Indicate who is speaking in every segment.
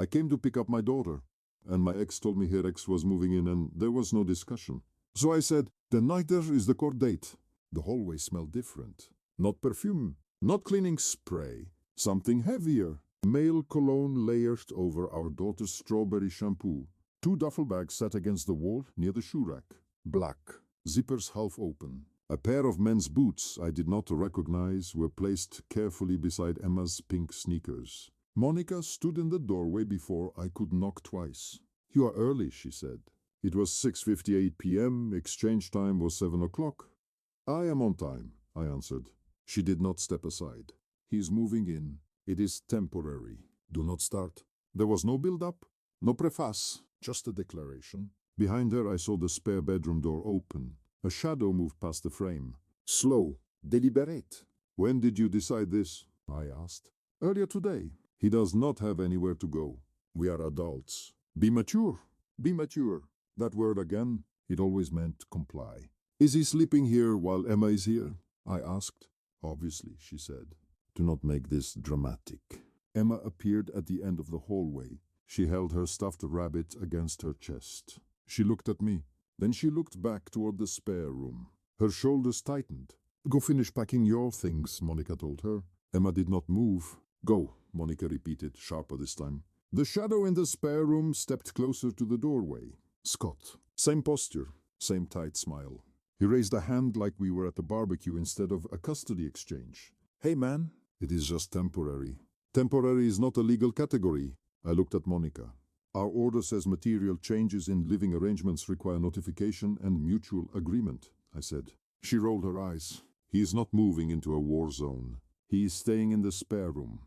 Speaker 1: I came to pick up my daughter, and my ex told me her ex was moving in and there was no discussion. So I said, the night there is the court date. The hallway smelled different. Not perfume, not cleaning spray, something heavier. Male cologne layered over our daughter's strawberry shampoo. 2 duffel bags sat against the wall near the shoe rack. Black, zippers half open. A pair of men's boots I did not recognize were placed carefully beside Emma's pink sneakers. Monica stood in the doorway before I could knock twice. You are early, she said. It was 6:58 p.m., exchange time was 7 o'clock. I am on time, I answered. She did not step aside. He is moving in. It is temporary. Do not start. There was no build-up, no preface, just a declaration. Behind her I saw the spare bedroom door open. A shadow moved past the frame. Slow, deliberate. When did you decide this? I asked. Earlier today. He does not have anywhere to go. We are adults. Be mature. Be mature. That word again, it always meant comply. Is he sleeping here while Emma is here? I asked. Obviously, she said. Do not make this dramatic. Emma appeared at the end of the hallway. She held her stuffed rabbit against her chest. She looked at me. Then she looked back toward the spare room. Her shoulders tightened. Go finish packing your things, Monica told her. Emma did not move. Go, Monica repeated, sharper this time. The shadow in the spare room stepped closer to the doorway. Scott. Same posture, same tight smile. He raised a hand like we were at a barbecue instead of a custody exchange. Hey man, it is just temporary. Temporary is not a legal category. I looked at Monica. Our order says material changes in living arrangements require notification and mutual agreement, I said. She rolled her eyes. He is not moving into a war zone. He is staying in the spare room.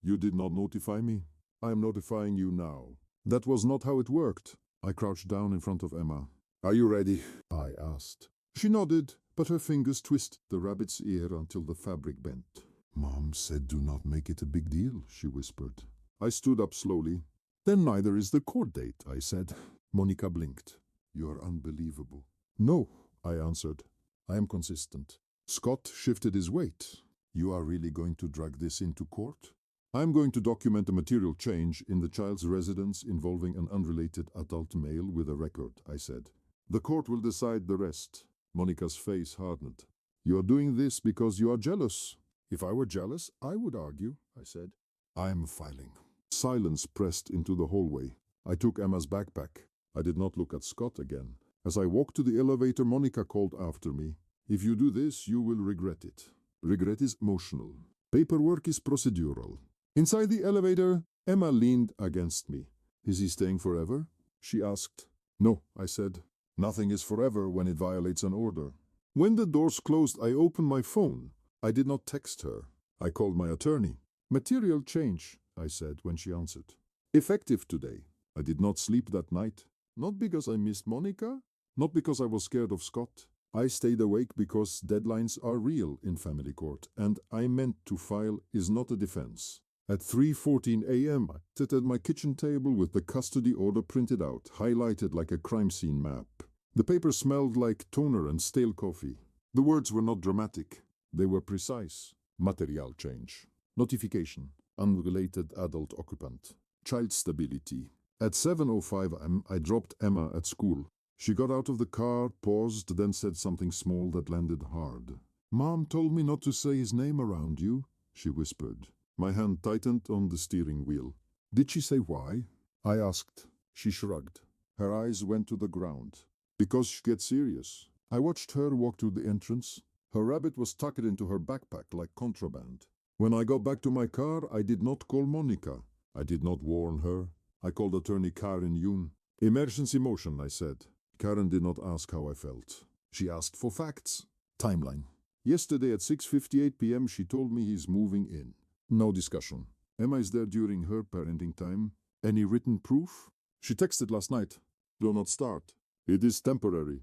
Speaker 1: You did not notify me. I am notifying you now. That was not how it worked. I crouched down in front of Emma. Are you ready? I asked. She nodded, but her fingers twisted the rabbit's ear until the fabric bent. Mom said do not make it a big deal, she whispered. I stood up slowly. Then neither is the court date, I said. Monica blinked. You are unbelievable. No, I answered. I am consistent. Scott shifted his weight. You are really going to drag this into court? I am going to document a material change in the child's residence involving an unrelated adult male with a record, I said. The court will decide the rest. Monica's face hardened. You are doing this because you are jealous. If I were jealous, I would argue, I said. I am filing. Silence pressed into the hallway. I took Emma's backpack. I did not look at Scott again. As I walked to the elevator, Monica called after me. If you do this, you will regret it. Regret is emotional. Paperwork is procedural. Inside the elevator, Emma leaned against me. Is he staying forever? She asked. No, I said. Nothing is forever when it violates an order. When the doors closed, I opened my phone. I did not text her. I called my attorney. Material change, I said when she answered. Effective today. I did not sleep that night. Not because I missed Monica, not because I was scared of Scott. I stayed awake because deadlines are real in family court, and I meant to file is not a defense. At 3:14 a.m., I sat at my kitchen table with the custody order printed out, highlighted like a crime scene map. The paper smelled like toner and stale coffee. The words were not dramatic. They were precise. Material change. Notification. Unrelated adult occupant. Child stability. At 7:05 am, I dropped Emma at school. She got out of the car, paused, then said something small that landed hard. Mom told me not to say his name around you, she whispered. My hand tightened on the steering wheel. Did she say why? I asked. She shrugged. Her eyes went to the ground. Because she gets serious. I watched her walk to the entrance. Her rabbit was tucked into her backpack like contraband. When I got back to my car, I did not call Monica. I did not warn her. I called attorney Karen Yoon. Emergency motion, I said. Karen did not ask how I felt. She asked for facts. Timeline. Yesterday at 6:58 p.m. she told me he's moving in. No discussion. Emma is there during her parenting time. Any written proof? She texted last night. Do not start. It is temporary.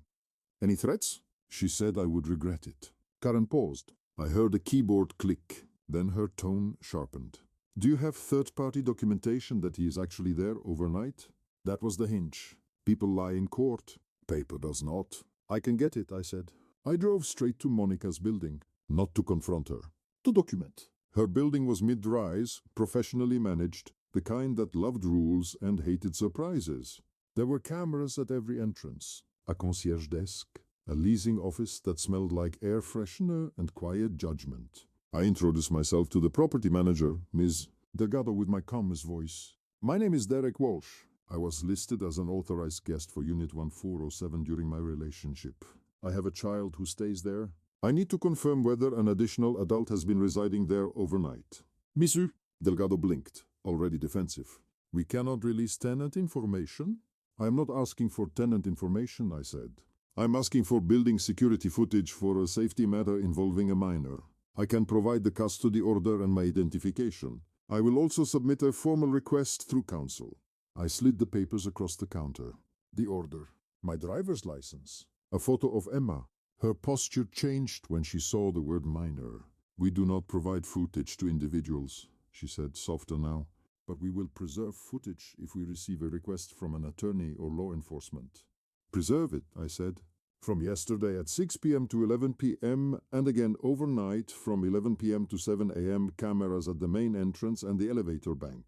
Speaker 1: Any threats? She said I would regret it. Karen paused. I heard a keyboard click. Then her tone sharpened. Do you have third-party documentation that he is actually there overnight? That was the hinge. People lie in court. Paper does not. I can get it, I said. I drove straight to Monica's building. Not to confront her. To document. Her building was mid-rise, professionally managed, the kind that loved rules and hated surprises. There were cameras at every entrance, a concierge desk, a leasing office that smelled like air freshener and quiet judgment. I introduced myself to the property manager, Ms. Delgado, with my calmest voice. My name is Derek Walsh. I was listed as an authorized guest for Unit 1407 during my relationship. I have a child who stays there. I need to confirm whether an additional adult has been residing there overnight. Monsieur, Delgado blinked, already defensive. We cannot release tenant information. I am not asking for tenant information, I said. I'm asking for building security footage for a safety matter involving a minor. I can provide the custody order and my identification. I will also submit a formal request through counsel. I slid the papers across the counter. The order, my driver's license, a photo of Emma. Her posture changed when she saw the word minor. We do not provide footage to individuals, she said, softer now. But we will preserve footage if we receive a request from an attorney or law enforcement. Preserve it, I said. From yesterday at 6 p.m. to 11 p.m. and again overnight from 11 p.m. to 7 a.m. cameras at the main entrance and the elevator bank.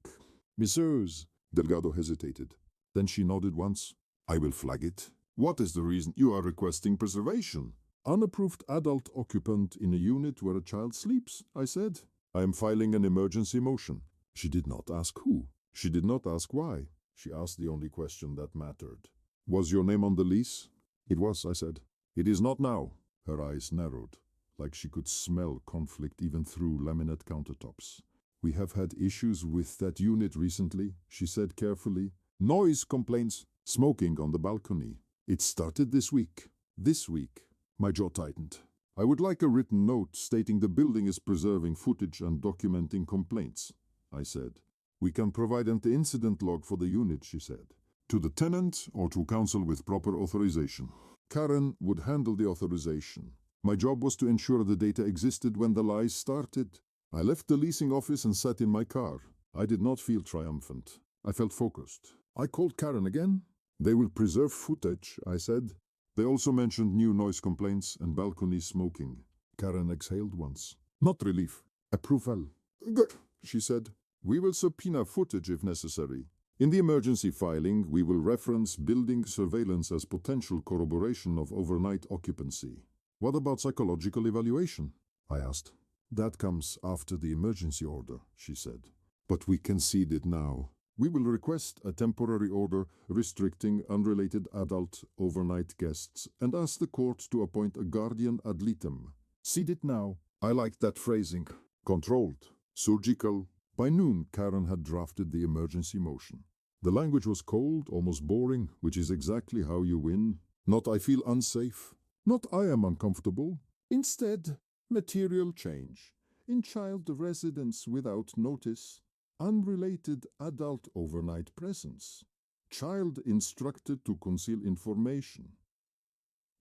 Speaker 1: Messieurs, Delgado hesitated. Then she nodded once. I will flag it. What is the reason you are requesting preservation? Unapproved adult occupant in a unit where a child sleeps, I said. I am filing an emergency motion. She did not ask who. She did not ask why. She asked the only question that mattered. Was your name on the lease? It was, I said. It is not now. Her eyes narrowed, like she could smell conflict even through laminate countertops. We have had issues with that unit recently, she said carefully. Noise complaints, smoking on the balcony. It started this week. This week. My jaw tightened. I would like a written note stating the building is preserving footage and documenting complaints, I said. We can provide an incident log for the unit, she said. To the tenant or to counsel with proper authorization. Karen would handle the authorization. My job was to ensure the data existed when the lies started. I left the leasing office and sat in my car. I did not feel triumphant. I felt focused. I called Karen again. They will preserve footage, I said. They also mentioned new noise complaints and balcony smoking. Karen exhaled once. Not relief. Approval. Good, she said. We will subpoena footage if necessary. In the emergency filing, we will reference building surveillance as potential corroboration of overnight occupancy. What about psychological evaluation? I asked. That comes after the emergency order, she said. But we concede it now. We will request a temporary order restricting unrelated adult overnight guests and ask the court to appoint a guardian ad litem. Cede it now. I liked that phrasing. Controlled. Surgical. By noon, Karen had drafted the emergency motion. The language was cold, almost boring, which is exactly how you win. Not I feel unsafe. Not I am uncomfortable. Instead, material change. In child residence without notice. Unrelated adult overnight presence. Child instructed to conceal information.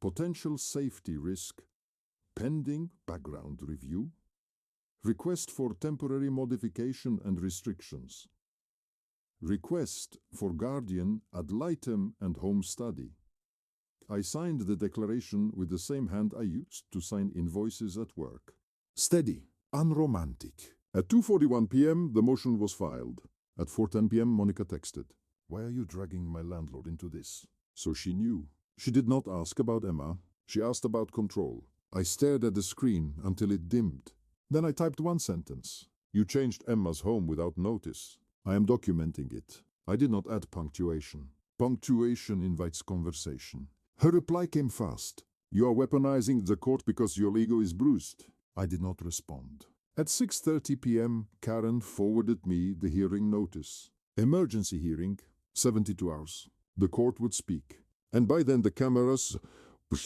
Speaker 1: Potential safety risk. Pending background review. Request for temporary modification and restrictions. Request for guardian ad litem and home study. I signed the declaration with the same hand I used to sign invoices at work. Steady, unromantic. At 2:41 p.m., the motion was filed. At 4:10 p.m., Monica texted, "Why are you dragging my landlord into this?" So she knew. She did not ask about Emma. She asked about control. I stared at the screen until it dimmed. Then I typed one sentence. You changed Emma's home without notice. I am documenting it. I did not add punctuation. Punctuation invites conversation. Her reply came fast. You are weaponizing the court because your ego is bruised. I did not respond. At 6:30 p.m., Karen forwarded me the hearing notice. Emergency hearing, 72 hours. The court would speak. And by then the cameras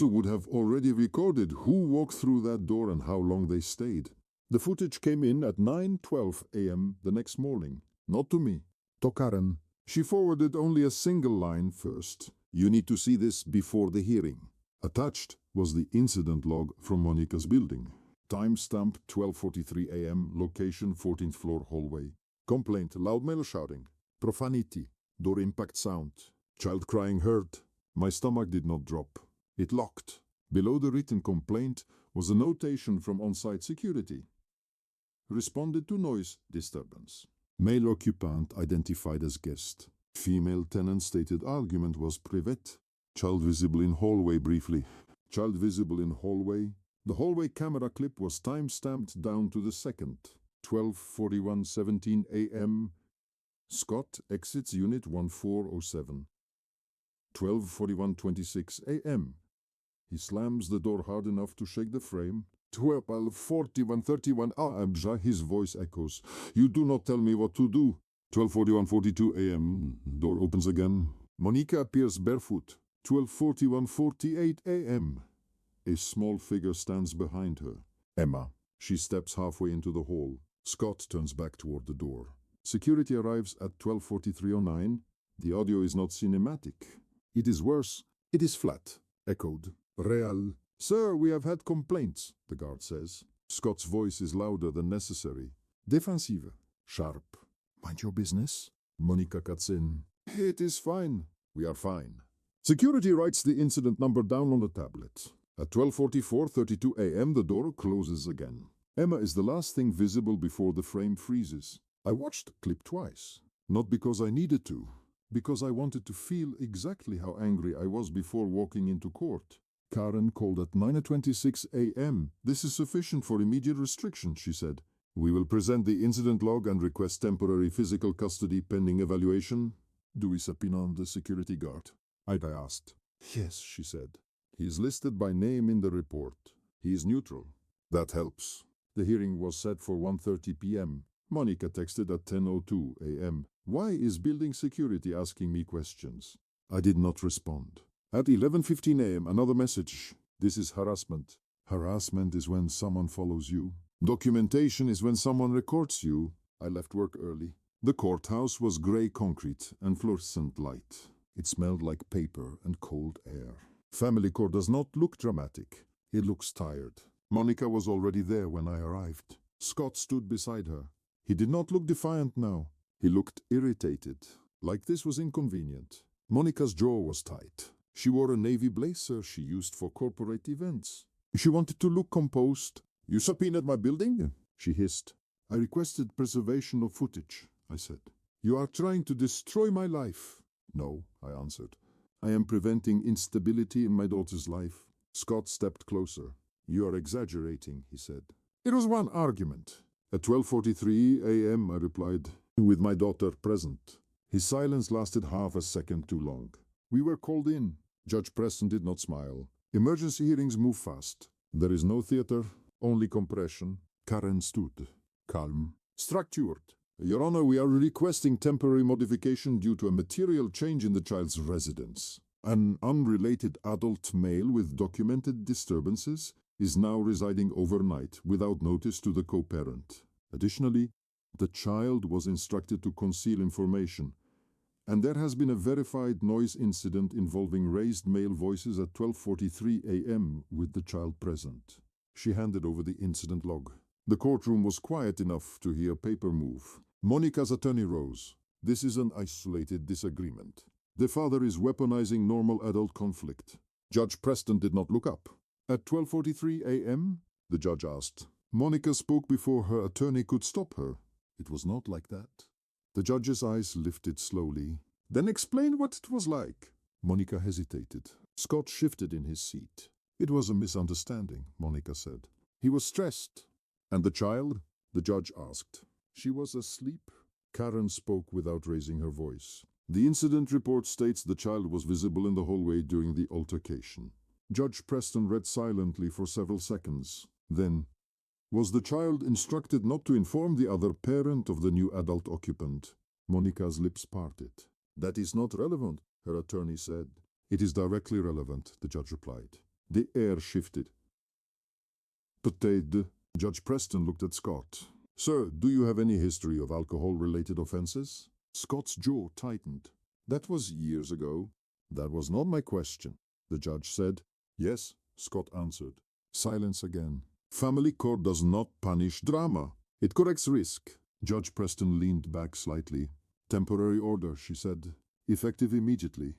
Speaker 1: would have already recorded who walked through that door and how long they stayed. The footage came in at 9:12 a.m. the next morning. Not to me. To Karen. She forwarded only a single line first. You need to see this before the hearing. Attached was the incident log from Monica's building. Timestamp 12:43 a.m. Location 14th floor hallway. Complaint, loud male shouting. Profanity. Door impact sound. Child crying heard. My stomach did not drop. It locked. Below the written complaint was a notation from on-site security. Responded to noise disturbance. Male occupant identified as guest. Female tenant stated argument was private. Child visible in hallway briefly. Child visible in hallway. The hallway camera clip was time-stamped down to the second. 12:41:17 a.m. Scott exits unit 1407. 12:41:26 a.m. He slams the door hard enough to shake the frame. 12:41:31 a.m. His voice echoes. You do not tell me what to do. 12:41:42 a.m. Door opens again. Monica appears barefoot. 12:41:48 a.m. A small figure stands behind her. Emma. She steps halfway into the hall. Scott turns back toward the door. Security arrives at 12:43:09. The audio is not cinematic. It is worse. It is flat. Echoed. Real. Sir, we have had complaints, the guard says. Scott's voice is louder than necessary. Defensive. Sharp. Mind your business. Monica cuts in. It is fine. We are fine. Security writes the incident number down on the tablet. At 12:44:32 a.m. the door closes again. Emma is the last thing visible before the frame freezes. I watched the clip twice. Not because I needed to. Because I wanted to feel exactly how angry I was before walking into court. Karen called at 9:26 a.m. This is sufficient for immediate restriction, she said. We will present the incident log and request temporary physical custody pending evaluation. Do we subpoena the security guard? I asked. Yes, she said. He is listed by name in the report. He is neutral. That helps. The hearing was set for 1:30 p.m. Monica texted at 10:02 a.m. Why is building security asking me questions? I did not respond. At 11:15 a.m. another message. This is harassment. Harassment is when someone follows you. Documentation is when someone records you. I left work early. The courthouse was gray concrete and fluorescent light. It smelled like paper and cold air. Family court does not look dramatic. It looks tired. Monica was already there when I arrived. Scott stood beside her. He did not look defiant now. He looked irritated, like this was inconvenient. Monica's jaw was tight. She wore a navy blazer she used for corporate events. She wanted to look composed. You subpoenaed my building? She hissed. I requested preservation of footage, I said. You are trying to destroy my life. No, I answered. I am preventing instability in my daughter's life. Scott stepped closer. You are exaggerating, he said. It was one argument. At 12:43 a.m., I replied, with my daughter present. His silence lasted half a second too long. We were called in. Judge Preston did not smile. Emergency hearings move fast. There is no theater, only compression. Karen stood, calm, structured. Your Honor, we are requesting temporary modification due to a material change in the child's residence. An unrelated adult male with documented disturbances is now residing overnight without notice to the co-parent. Additionally, the child was instructed to conceal information, and there has been a verified noise incident involving raised male voices at 12:43 a.m. with the child present. She handed over the incident log. The courtroom was quiet enough to hear paper move. Monica's attorney rose. This is an isolated disagreement. The father is weaponizing normal adult conflict. Judge Preston did not look up. At 12:43 a.m., the judge asked. Monica spoke before her attorney could stop her. It was not like that. The judge's eyes lifted slowly. Then explain what it was like. Monica hesitated. Scott shifted in his seat. It was a misunderstanding, Monica said. He was stressed. And the child? The judge asked. She was asleep. Karen spoke without raising her voice. The incident report states the child was visible in the hallway during the altercation. Judge Preston read silently for several seconds. Then, was the child instructed not to inform the other parent of the new adult occupant? Monica's lips parted. That is not relevant, her attorney said. It is directly relevant, the judge replied. The air shifted. Peut-être. Judge Preston looked at Scott. Sir, do you have any history of alcohol-related offenses? Scott's jaw tightened. That was years ago. That was not my question, the judge said. Yes, Scott answered. Silence again. Family court does not punish drama. It corrects risk. Judge Preston leaned back slightly. Temporary order, she said. Effective immediately.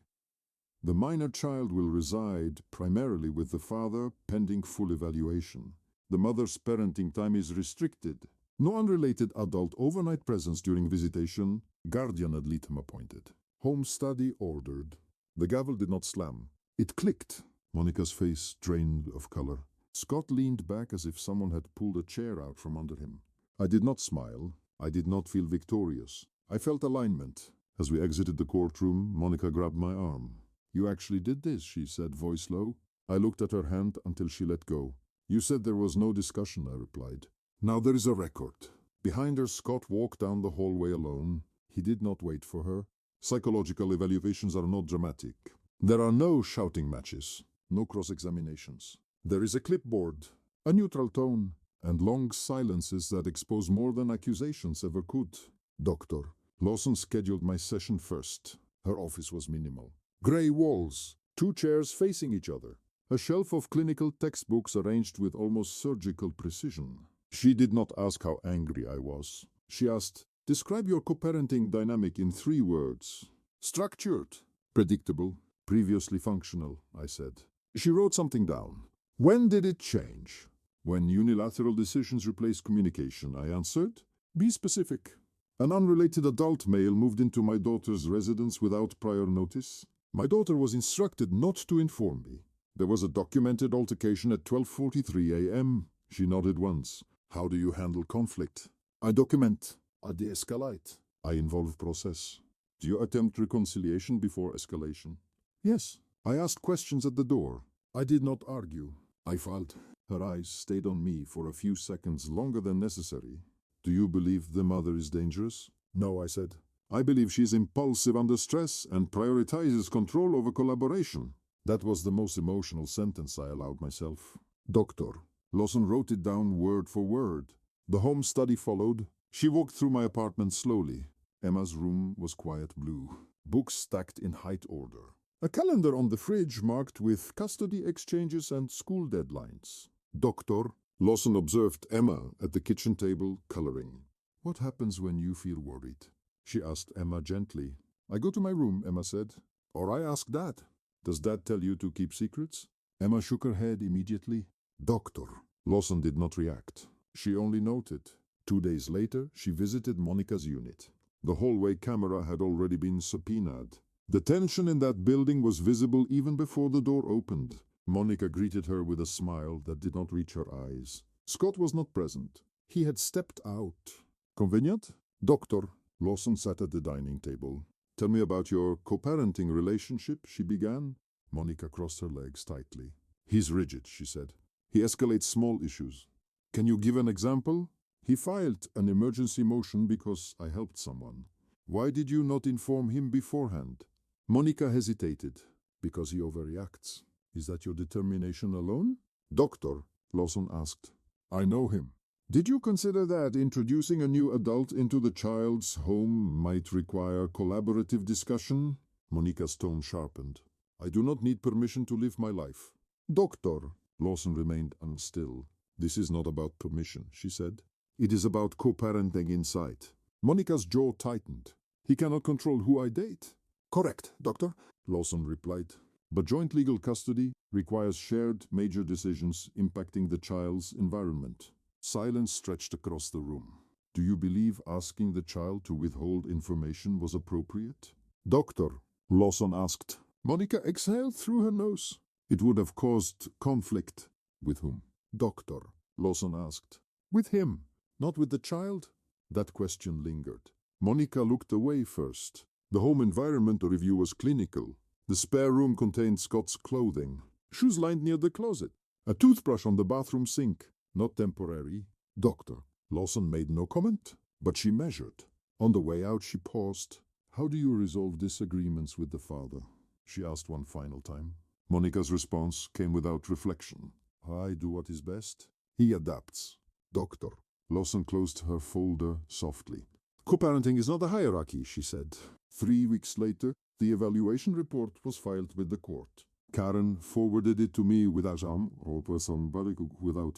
Speaker 1: The minor child will reside primarily with the father pending full evaluation. The mother's parenting time is restricted. No unrelated adult overnight presence during visitation. Guardian ad litem appointed. Home study ordered. The gavel did not slam. It clicked. Monica's face drained of color. Scott leaned back as if someone had pulled a chair out from under him. I did not smile. I did not feel victorious. I felt alignment. As we exited the courtroom, Monica grabbed my arm. "You actually did this," she said, voice low. I looked at her hand until she let go. "You said there was no discussion," I replied. "Now there is a record." Behind her, Scott walked down the hallway alone. He did not wait for her. Psychological evaluations are not dramatic. There are no shouting matches, no cross-examinations. There is a clipboard, a neutral tone, and long silences that expose more than accusations ever could. Doctor Lawson scheduled my session first. Her office was minimal. Gray walls, 2 chairs facing each other, a shelf of clinical textbooks arranged with almost surgical precision. She did not ask how angry I was. She asked, "Describe your co-parenting dynamic in 3 words." "Structured, predictable, previously functional," I said. She wrote something down. "When did it change?" "When unilateral decisions replaced communication," I answered. "Be specific." An unrelated adult male moved into my daughter's residence without prior notice. My daughter was instructed not to inform me. There was a documented altercation at 12:43 a.m. She nodded once. "How do you handle conflict?" "I document. I de-escalate. I involve process." "Do you attempt reconciliation before escalation?" "Yes." I asked questions at the door. I did not argue. I filed. Her eyes stayed on me for a few seconds longer than necessary. "Do you believe the mother is dangerous?" "No," I said. "I believe she is impulsive under stress and prioritizes control over collaboration." That was the most emotional sentence I allowed myself. "Doctor." Lawson wrote it down word for word. The home study followed. She walked through my apartment slowly. Emma's room was quiet blue. Books stacked in height order. A calendar on the fridge marked with custody exchanges and school deadlines. "Doctor." Lawson observed Emma at the kitchen table, coloring. "What happens when you feel worried?" She asked Emma gently. "I go to my room," Emma said. "Or I ask Dad." "Does Dad tell you to keep secrets?" Emma shook her head immediately. "Doctor." Lawson did not react. She only noted. 2 days later, she visited Monica's unit. The hallway camera had already been subpoenaed. The tension in that building was visible even before the door opened. Monica greeted her with a smile that did not reach her eyes. Scott was not present. He had stepped out. "Convenient?" "Doctor." Lawson sat at the dining table. "Tell me about your co-parenting relationship," she began. Monica crossed her legs tightly. "He's rigid," she said. "He escalates small issues." "Can you give an example?" "He filed an emergency motion because I helped someone." "Why did you not inform him beforehand?" Monica hesitated. "Because he overreacts." "Is that your determination alone?" "Doctor," Lawson asked. "I know him. Did you consider that introducing a new adult into the child's home might require collaborative discussion?" Monica's tone sharpened. "I do not need permission to live my life." "Doctor." Lawson remained unstill. "This is not about permission," she said. "It is about co-parenting insight." Monica's jaw tightened. "He cannot control who I date." "Correct, Doctor," Lawson replied. "But joint legal custody requires shared major decisions impacting the child's environment." Silence stretched across the room. "Do you believe asking the child to withhold information was appropriate?" "Doctor," Lawson asked. Monica exhaled through her nose. "It would have caused conflict." "With whom?" "Doctor," Lawson asked. "With him, not with the child?" That question lingered. Monica looked away first. The home environment review was clinical. The spare room contained Scott's clothing. Shoes lined near the closet. A toothbrush on the bathroom sink. Not temporary. "Doctor." Lawson made no comment, but she measured. On the way out, she paused. "How do you resolve disagreements with the father?" she asked one final time. Monica's response came without reflection. "I do what is best. He adapts." "Doctor." Lawson closed her folder softly. "Co-parenting is not a hierarchy," she said. 3 weeks later, the evaluation report was filed with the court. Karen forwarded it to me without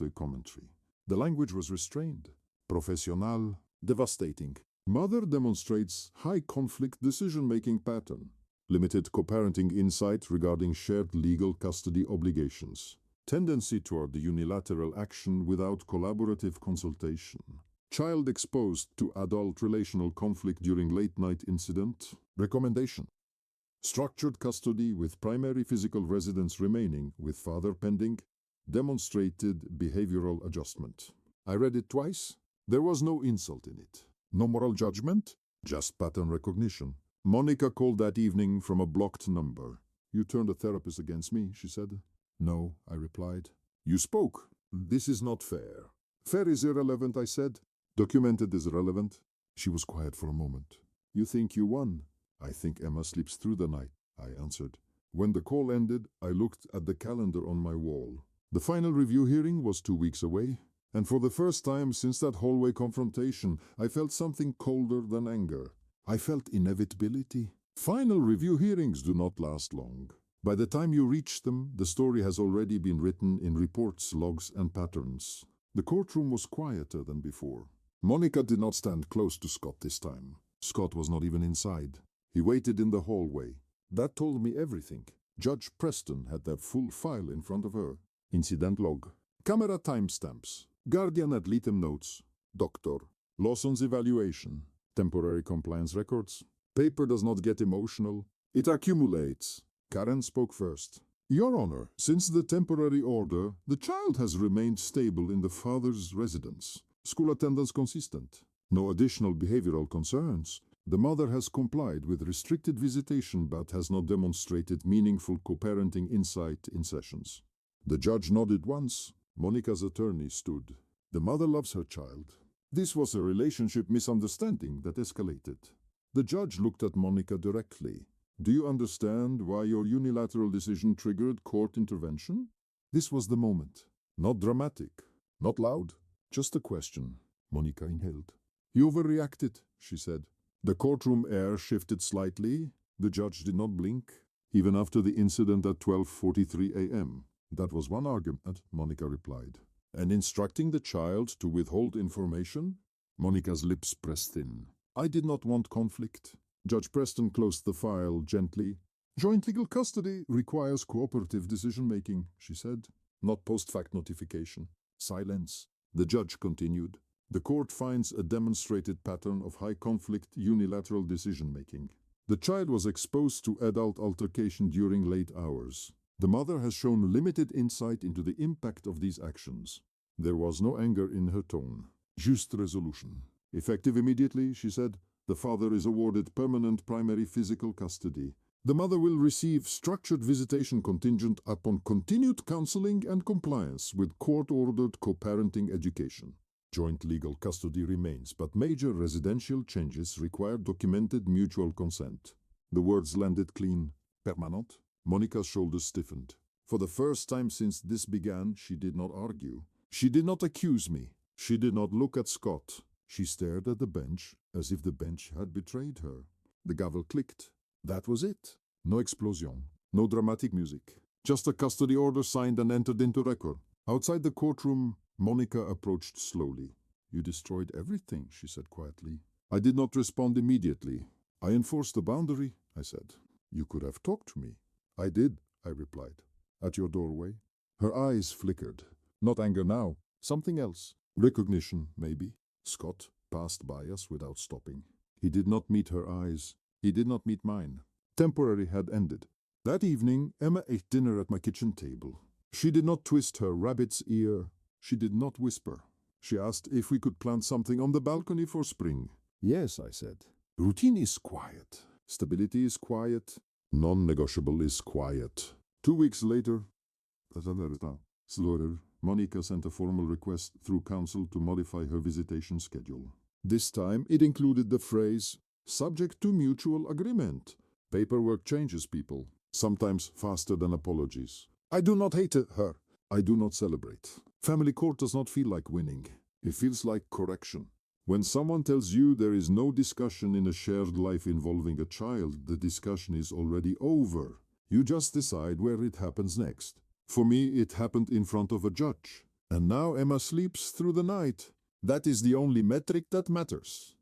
Speaker 1: a commentary. The language was restrained. Professional, devastating. Mother demonstrates high conflict decision-making pattern. Limited co-parenting insight regarding shared legal custody obligations. Tendency toward the unilateral action without collaborative consultation. Child exposed to adult relational conflict during late-night incident. Recommendation: structured custody with primary physical residence remaining with father pending. Demonstrated behavioral adjustment. I read it twice. There was no insult in it. No moral judgment, just pattern recognition. Monica called that evening from a blocked number. You turned a therapist against me, she said. No, I replied. You spoke. This is not fair. Fair is irrelevant, I said. Documented is relevant. She was quiet for a moment. You think you won? I think Emma sleeps through the night, I answered. When the call ended, I looked at the calendar on my wall. The final review hearing was 2 weeks away, and for the first time since that hallway confrontation, I felt something colder than anger. I felt inevitability. Final review hearings do not last long. By the time you reach them, the story has already been written in reports, logs, and patterns. The courtroom was quieter than before. Monica did not stand close to Scott this time. Scott was not even inside. He waited in the hallway. That told me everything. Judge Preston had their full file in front of her. Incident log. Camera timestamps. Guardian ad litem notes. Doctor. Lawson's evaluation. Temporary compliance records. Paper does not get emotional. It accumulates. Karen spoke first. Your Honor, since the temporary order, the child has remained stable in the father's residence. School attendance consistent. No additional behavioral concerns. The mother has complied with restricted visitation but has not demonstrated meaningful co-parenting insight in sessions. The judge nodded once. Monica's attorney stood. The mother loves her child. This was a relationship misunderstanding that escalated. The judge looked at Monica directly. Do you understand why your unilateral decision triggered court intervention? This was the moment. Not dramatic, not loud, just a question. Monica inhaled. You overreacted, she said. The courtroom air shifted slightly. The judge did not blink, even after the incident at 12:43 a.m. That was one argument, Monica replied. And instructing the child to withhold information? Monica's lips pressed thin. I did not want conflict. Judge Preston closed the file gently. Joint legal custody requires cooperative decision-making, she said, not post-fact notification. Silence. The judge continued. The court finds a demonstrated pattern of high-conflict unilateral decision-making. The child was exposed to adult altercation during late hours. The mother has shown limited insight into the impact of these actions. There was no anger in her tone. Just resolution. Effective immediately, she said, the father is awarded permanent primary physical custody. The mother will receive structured visitation contingent upon continued counseling and compliance with court-ordered co-parenting education. Joint legal custody remains, but major residential changes require documented mutual consent. The words landed clean. Permanent? Monica's shoulders stiffened. For the first time since this began, she did not argue. She did not accuse me. She did not look at Scott. She stared at the bench as if the bench had betrayed her. The gavel clicked. That was it. No explosion. No dramatic music. Just a custody order signed and entered into record. Outside the courtroom, Monica approached slowly. You destroyed everything, she said quietly. I did not respond immediately. I enforced the boundary, I said. You could have talked to me. I did, I replied. At your doorway. Her eyes flickered. Not anger now. Something else. Recognition, maybe. Scott passed by us without stopping. He did not meet her eyes. He did not meet mine. Temporary had ended. That evening, Emma ate dinner at my kitchen table. She did not twist her rabbit's ear. She did not whisper. She asked if we could plant something on the balcony for spring. Yes, I said. Routine is quiet. Stability is quiet. Non-negotiable is quiet. 2 weeks later, Monica sent a formal request through counsel to modify her visitation schedule. This time it included the phrase, subject to mutual agreement. Paperwork changes people, sometimes faster than apologies. I do not hate her. I do not celebrate. Family court does not feel like winning. It feels like correction. When someone tells you there is no discussion in a shared life involving a child, the discussion is already over. You just decide where it happens next. For me, it happened in front of a judge. And now Emma sleeps through the night. That is the only metric that matters.